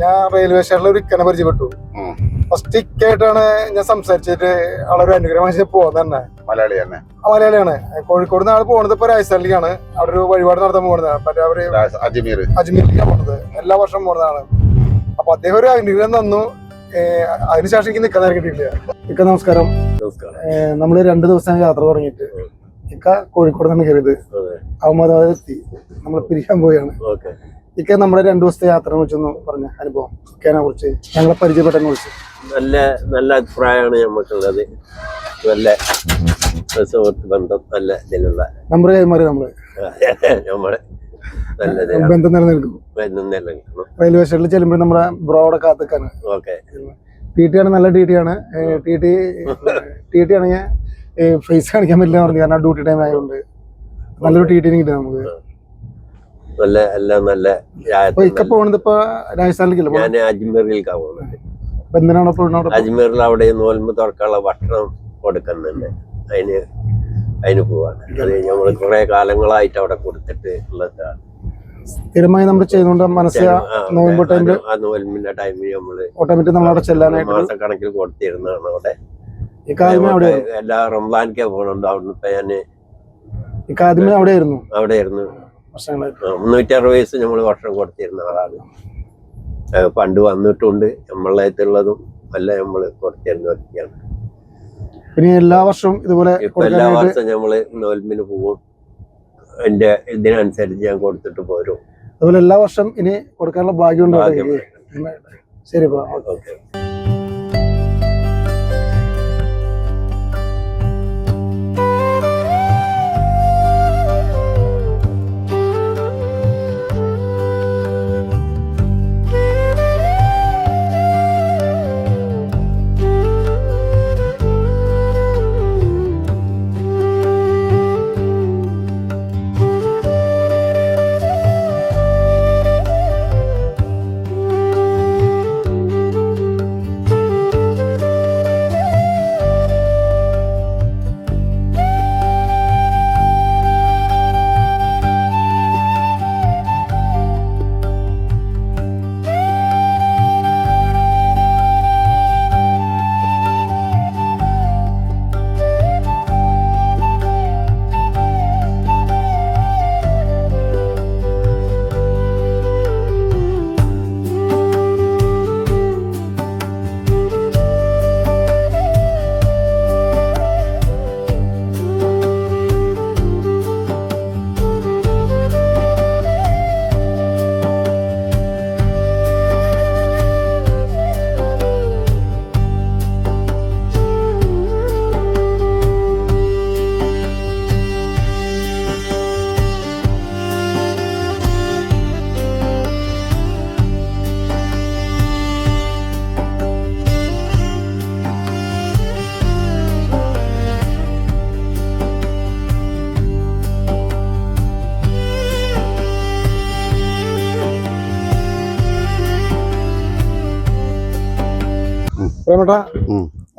ഞാൻ റെയിൽവേ സ്റ്റേഷനിൽ ഒരു ഇക്കനെ പരിചയപ്പെട്ടു. ഫസ്റ്റ് ഇക്കായിട്ടാണ് ഞാൻ സംസാരിച്ചിട്ട് ആളൊരു അനുഗ്രഹം പോകുന്നത് തന്നെ. മലയാളിയാണ്. കോഴിക്കോട് നിന്ന് ആൾ പോകുന്നത് ഇപ്പൊ രാജസ്ഥാനിലേക്കാണ്. അവിടെ ഒരു വഴിപാട് നടത്താൻ പോകുന്നത്. മറ്റേ അവര് അജ്മീറിലേക്കാണ് പോകുന്നത്. എല്ലാ വർഷവും പോകുന്നതാണ്. അപ്പൊ അദ്ദേഹം ഒരു അനുഗ്രഹം തന്നു. അതിനുശേഷം എനിക്ക് നിൽക്കാൻ കിട്ടിയിട്ടില്ല. ഇക്ക നമസ്കാരം. നമ്മള് 2 ദിവസം യാത്ര തുടങ്ങിയിട്ട് ഇക്ക കോഴിക്കോട് നിന്ന് കയറിയത് അഹമ്മദാബാദ് എത്തി. നമ്മൾ പിരിക്കാൻ പോവുകയാണ്. ഇക്ക നമ്മുടെ 2 ദിവസത്തെ യാത്രയെ കുറിച്ചൊന്ന് പറഞ്ഞ അനുഭവം ഇക്കനെ കുറിച്ച്, ഞങ്ങളെ പരിചയപ്പെട്ടതിനെ കുറിച്ച്. നല്ല അഭിപ്രായമാണ് നമുക്കുള്ളത്. നല്ല സുഹൃത്ത് ബന്ധം, നല്ല ഇതിലുള്ള നമ്പർ കൈമാറി നമ്മള് ബന്ധം നിലനിൽക്കും. റെയിൽവേ സ്റ്റേഷനിൽ ചെല്ലുമ്പോൾ നമ്മുടെ ബ്രോടെ കാത്തിക്കാണ്. ടി ടി ആണ്, നല്ല ടി ടി ആണ്. ടി ടി ആണെങ്കിൽ ഫേസ് കാണിക്കാൻ പറ്റില്ല പറഞ്ഞു, കാരണം ഡ്യൂട്ടി ടൈം ആയതുകൊണ്ട്. നല്ലൊരു ടി ടി കിട്ടും നമുക്ക്. ഇക്ക പോകുന്നത് ഇപ്പൊ രാജസ്ഥാനിലേക്കല്ലോ. ഞാൻ അജ്മീറിലേക്കാണ് പോകുന്നത്. എന്തിനാണ് പോകുന്നത്? അജ്മീറിൽ അവിടെ നോൽമ്പ് തുറക്കാനുള്ള ഭക്ഷണം കൊടുക്കുന്നുണ്ട്. അതിന് പോവാണ്. അത് നമ്മള് കുറെ കാലങ്ങളായിട്ട് അവിടെ കൊടുത്തിട്ട് ഉള്ളതാണ്. സ്ഥിരമായി നമ്മൾ ചെയ്യുന്നുണ്ട്. നോൽമ്പിന്റെ ടൈമിൽ നമ്മള് ഓട്ടോമാറ്റിക് നമ്മളവിടെ ചെല്ലാനായിട്ട് മാസക്കണക്കിൽ കൊടുത്തിരുന്നതാണ്. അവിടെ എല്ലാ റംസാനിക്കാ പോകണുണ്ട്. അവിടുന്ന് ഇപ്പൊ ഞാന് അവിടെയായിരുന്നു 360 നമ്മള് ഭക്ഷണം കൊടുത്തിരുന്ന ആളാണ്. പണ്ട് വന്നിട്ടുണ്ട്. നമ്മളായിട്ടുള്ളതും അല്ല നമ്മള് കൊടുത്തിരുന്ന വ്യക്തിയാണ്. പിന്നെ എല്ലാ വർഷവും ഇതുപോലെ എല്ലാ വർഷവും നമ്മള് നോൽമ്പിന് പോകും. എന്റെ ഇതിനനുസരിച്ച് ഞാൻ കൊടുത്തിട്ട് പോരും. അതുപോലെ എല്ലാ വർഷം ഇനി കൊടുക്കാനുള്ള ഭാഗ്യം ഉണ്ടാവും. ശരി. ഓക്കെ.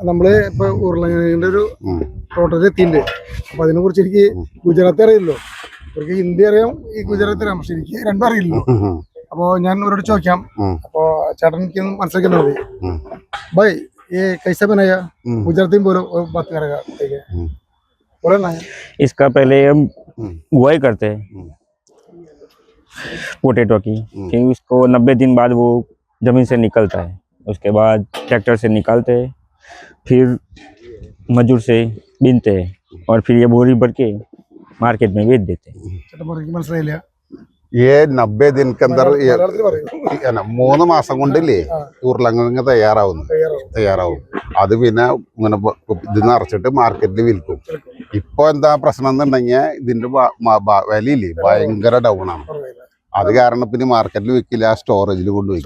നമ്മള് ഇപ്പൊ ഉരുളങ്കിഴങ്ങിന്റെ ഒരു തോട്ടത്തിൽ എത്തിയിട്ടുണ്ട്. അപ്പൊ അതിനെ കുറിച്ച് എനിക്ക് ഗുജറാത്തി അറിയില്ലോ. എനിക്ക് ഹിന്ദി അറിയാം, ഈ ഗുജറാത്തി അറിയാം. പക്ഷെ എനിക്ക് രണ്ടും അറിയില്ലോ. അപ്പൊ ഞാൻ അവരോട് ചോദിക്കാം. അപ്പൊ ചേട്ടൻ എനിക്ക് മനസ്സിലാക്കാൻ മതി. ബൈ ये कैसे बनाया? गुजराती में बोलो, बात करेगा। ठीक है, बोलो ना। इसका पहले हम बुआई करते हैं पोटैटो की। फिर उसको 90 दिन बाद वो जमीन से निकलता है। उसके बाद ट्रैक्टर से निकालते हैं, फिर मजदूर से बीनते हैं और फिर ये बोरी भर के मार्केट में बेच देते हैं। ये 90 दिन के अंदर 3 മാസം കൊണ്ടില്ലേ ഉരുളക്കിഴങ്ങ് തയ്യാറാവും. അത് പിന്നെ ഇങ്ങനെ ഇത് നിറച്ചിട്ട് മാർക്കറ്റിൽ വിൽക്കും. ഇപ്പൊ എന്താ പ്രശ്നം എന്നുണ്ടെങ്കിൽ ഇതിന്റെ വിലയില്ലേ ഭയങ്കര ഡൗൺ ആണ്. അത് കാരണം പിന്നെ മാർക്കറ്റിൽ വിൽക്കില്ല, സ്റ്റോറേജിൽ കൊണ്ടുപോയി.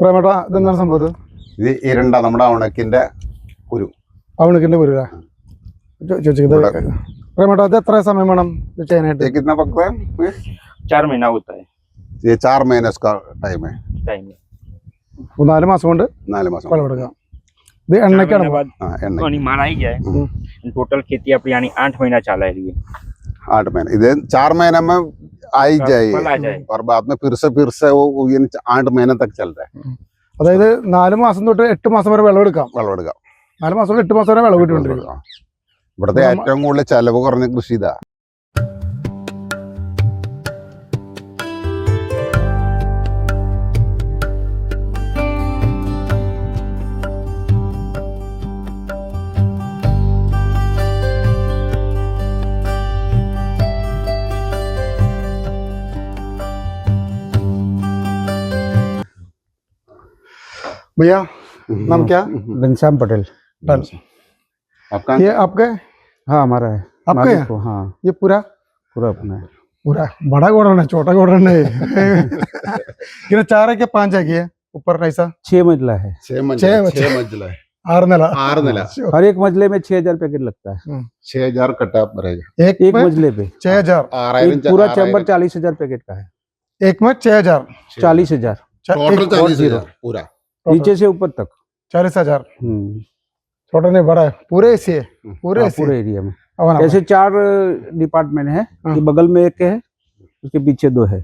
പ്രേമേട്ടാ ഇതെന്താണ് സംഭവം? ഇത് ഇരണ്ട നമ്മുടെ ഉണക്കിന്റെ കുരു. അവണക്കിന്റെ പുര ചോദിച്ചത്. പ്രേമേട്ടാ ഇത് എത്ര സമയം വേണം ഇത് ചെയ്യാനായിട്ട്? ये कितना पकता है? 4 महीना होता है ये 4 महीने इसका टाइम है। टाइम। 4 മാസം കൊണ്ട് 4 मास വിളവെടുക്കാം. ഇത് എണ്ണയ്ക്കാണ്. बाद हाँ एंड पानी मारा ही गया है। टोटल खेती अपनी यानी 8 महीना चला है ये। 8 महीने इधर 4 महीने में आ ही फल आ जाए जाए। और बाद में फिर से वो ये 8 महीने तक चल रहा है അതായത് 4 മാസം തൊട്ട് 8 മാസം വരെ വിളവെടുക്കാം. വിളവെടുക്കാം. 4 മാസം തൊട്ട് 8 മാസം വരെ വിളവിട്ടുകൊണ്ടിരിക്കും. ഇവിടുത്തെ ഏറ്റവും കൂടുതൽ ചെലവ് കുറഞ്ഞ കൃഷി ഇതാ. भैया नाम क्या? घनश्याम पटेल। आपका ये आपका? हाँ हमारा है। आपका मालिक है? को, हाँ ये पूरा पूरा अपना है। पूरा बड़ा गोडाउन है, छोटा गोडाउन है? कितना 4 है क्या 5 है? क्या ऊपर कैसा? 6 मंजिला है। 6 छह मंजिला है. 6 निला. 6 निला. हर एक मंजिले में 6000 पैकेट लगता है। 6000 कट्टा रहेगा एक एक में मंजिले पे 6000. एक पूरा चैम्बर 40,000 पैकेट का है। एक में 6000. 40,000 टोटल 40,000 पूरा नीचे से ऊपर तक। 40,000. हम्म, छोटा नहीं बड़ा है. पूरे ऐसे है. पूरे हाँ, ऐसे. पूरे एरिया में अवन ऐसे 4 डिपार्टमेंट है। ये बगल में एक है, उसके पीछे 2 है।